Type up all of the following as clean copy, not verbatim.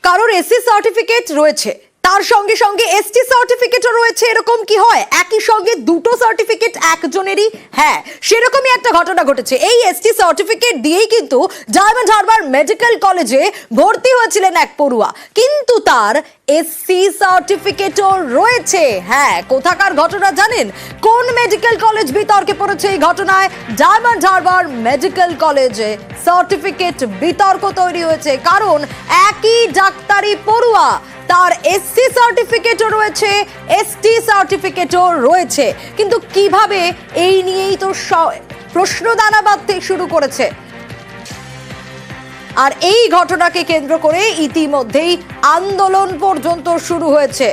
কারোর SC certificate রয়েছে, তার সঙ্গে সঙ্গে এসটি সার্টিফিকেটও রয়েছে, এরকম কি হয়? একই সঙ্গে দুটো সার্টিফিকেট একজনেরই? হ্যাঁ, সেরকমই একটা ঘটনা ঘটেছে। এই এসটি সার্টিফিকেট দিয়েই কিন্তু ডায়মন্ড হারবার মেডিকেল কলেজে ভর্তি হয়েছিলেন এক পড়ুয়া, কিন্তু তার এসসি সার্টিফিকেটও রয়েছে। হ্যাঁ, কোথাকার ঘটনা জানেন? কোন মেডিকেল কলেজ বিতর্কে পড়েছে এই ঘটনায়? ডায়মন্ড হারবার মেডিকেল কলেজে সার্টিফিকেট বিতর্ক তৈরি হয়েছে, কারণ একই ডাক্তারি পড়ুয়া, তার এসসি সার্টিফিকেটও রয়েছে, এসটি সার্টিফিকেটও রয়েছে। কিন্তু কিভাবে, এই নিয়েই তো প্রশ্ন দানা বাঁধতে শুরু করেছে। আর এই ঘটনাকে কেন্দ্র করে ইতিমধ্যেই আন্দোলন পর্যন্ত শুরু হয়েছে।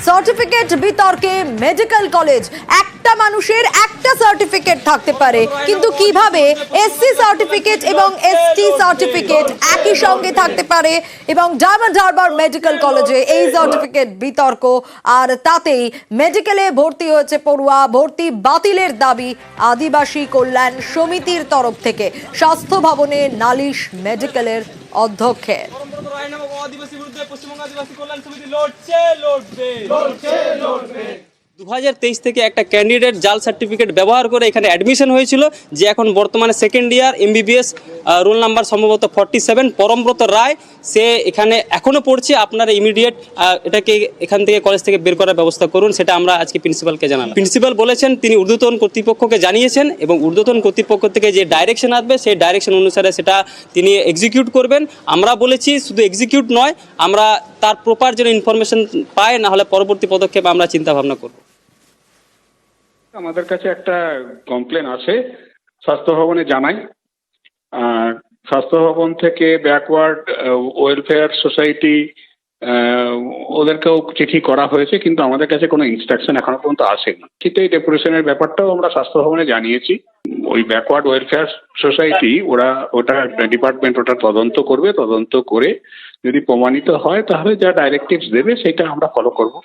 সার্টিফিকেট বিতর্কে মেডিকেল কলেজ, একটা মানুষের একটা সার্টিফিকেট থাকতে পারে, কিন্তু কিভাবে এসসি সার্টিফিকেট এবং এসটি সার্টিফিকেট একই সঙ্গে থাকতে পারে? এবং ডায়মন্ড হারবার মেডিকেল কলেজে এই সার্টিফিকেট বিতর্ক, আর তাতেই মেডিকেলে ভর্তি হয়েছে পড়ুয়া। ভর্তি বাতিলের দাবি আদিবাসী কল্যাণ সমিতির তরফ থেকে। স্বাস্থ্য ভবনে নালিশ মেডিকেলের অধ্যক্ষের। 2023 থেকে একটা ক্যান্ডিডেট জাল সার্টিফিকেট ব্যবহার করে এখানে অ্যাডমিশন হয়েছিল, যে এখন বর্তমানে second year MBBS, roll number সম্ভবত 47, পরমব্রত রায়, সে এখানে এখনও পড়ছে। আপনারা ইমিডিয়েট এটাকে এখান থেকে কলেজ থেকে বের করার ব্যবস্থা করুন, সেটা আমরা আজকে প্রিন্সিপালকে জানালাম। প্রিন্সিপাল বলেছেন তিনি ঊর্ধ্বতন কর্তৃপক্ষকে জানিয়েছেন, এবং ঊর্ধ্বতন কর্তৃপক্ষ থেকে যে ডাইরেকশন আসবে সেই ডাইরেকশন অনুসারে সেটা তিনি এক্সিকিউট করবেন। আমরা বলেছি শুধু এক্সিকিউট নয়, আমরা তার প্রপার যেন ইনফরমেশন পাই, না হলে পরবর্তী পদক্ষেপ আমরা চিন্তা ভাবনা করব। আমাদের কাছে একটা কমপ্লেন আছে, স্বাস্থ্য ভবনে জানাই। স্বাস্থ্য ভবন থেকে ব্যাকওয়ার্ড ওয়েলফেয়ার সোসাইটি, ওদেরকেও চিঠি করা হয়েছে, কিন্তু আমাদের কাছে কোনো ইনস্ট্রাকশন এখনো পর্যন্ত আসেনি। কিন্তু এই ডেপুটেশনের ব্যাপারটাও আমরা স্বাস্থ্য ভবনে জানিয়েছি। ওই ব্যাকওয়ার্ড ওয়েলফেয়ার সোসাইটি ওটা ডিপার্টমেন্ট ওটা তদন্ত করবে, তদন্ত করে যদি প্রমাণিত হয় তাহলে যা ডাইরেক্টিভস দেবে সেটা আমরা ফলো করব।